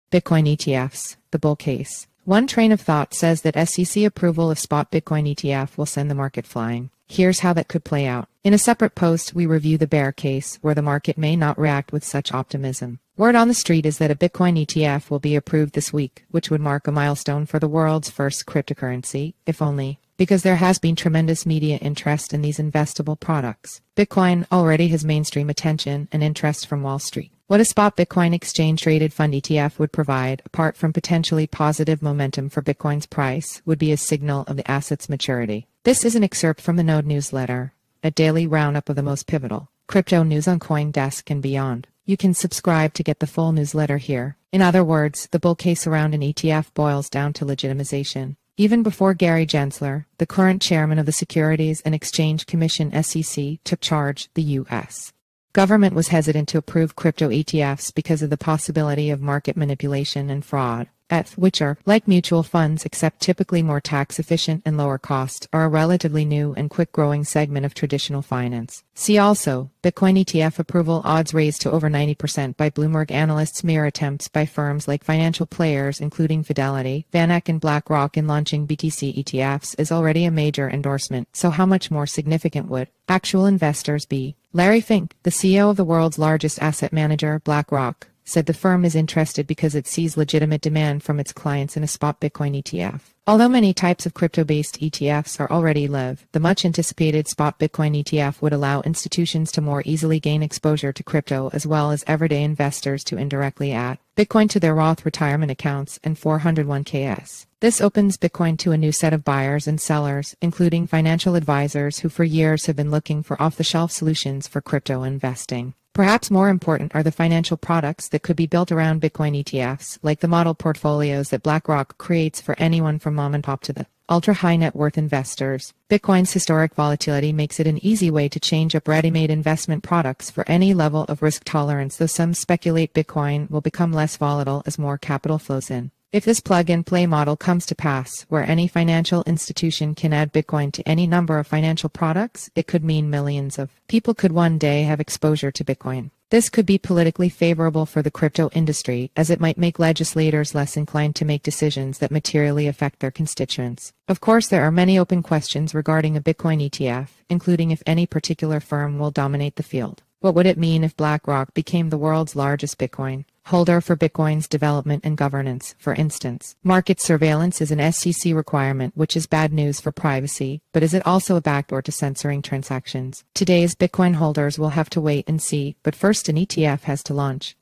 Bitcoin ETFs, the bull case. One train of thought says that SEC approval of spot Bitcoin ETF will send the market flying. Here's how that could play out. In a separate post, we review the bear case, where the market may not react with such optimism. Word on the street is that a Bitcoin ETF will be approved this week, which would mark a milestone for the world's first cryptocurrency, if only because there has been tremendous media interest in these investable products. Bitcoin already has mainstream attention and interest from Wall Street. What a spot Bitcoin exchange-traded fund ETF would provide, apart from potentially positive momentum for Bitcoin's price, would be a signal of the asset's maturity. This is an excerpt from the Node newsletter, a daily roundup of the most pivotal crypto news on CoinDesk and beyond. You can subscribe to get the full newsletter here. In other words, the bull case around an ETF boils down to legitimization. Even before Gary Gensler, the current chairman of the Securities and Exchange Commission (SEC), took charge, the U.S. government was hesitant to approve crypto ETFs because of the possibility of market manipulation and fraud. ETFs, which are, like mutual funds except typically more tax-efficient and lower cost, are a relatively new and quick-growing segment of traditional finance. See also, Bitcoin ETF approval odds raised to over 90% by Bloomberg analysts. Mere attempts by firms like financial players including Fidelity, VanEck and BlackRock in launching BTC ETFs is already a major endorsement, so how much more significant would actual investors be? Larry Fink, the CEO of the world's largest asset manager, BlackRock, said the firm is interested because it sees legitimate demand from its clients in a spot Bitcoin ETF. Although many types of crypto-based ETFs are already live, the much-anticipated spot Bitcoin ETF would allow institutions to more easily gain exposure to crypto as well as everyday investors to indirectly add Bitcoin to their Roth retirement accounts and 401ks. This opens Bitcoin to a new set of buyers and sellers, including financial advisors who for years have been looking for off-the-shelf solutions for crypto investing. Perhaps more important are the financial products that could be built around Bitcoin ETFs, like the model portfolios that BlackRock creates for anyone from mom and pop to the ultra-high net worth investors. Bitcoin's historic volatility makes it an easy way to change up ready-made investment products for any level of risk tolerance, though some speculate Bitcoin will become less volatile as more capital flows in. If this plug-and-play model comes to pass, where any financial institution can add Bitcoin to any number of financial products, it could mean millions of people could one day have exposure to Bitcoin. This could be politically favorable for the crypto industry, as it might make legislators less inclined to make decisions that materially affect their constituents. Of course, there are many open questions regarding a Bitcoin ETF, including if any particular firm will dominate the field. What would it mean if BlackRock became the world's largest Bitcoin holder for Bitcoin's development and governance, for instance? Market surveillance is an SEC requirement, which is bad news for privacy, but is it also a backdoor to censoring transactions? Today's Bitcoin holders will have to wait and see, but first an ETF has to launch.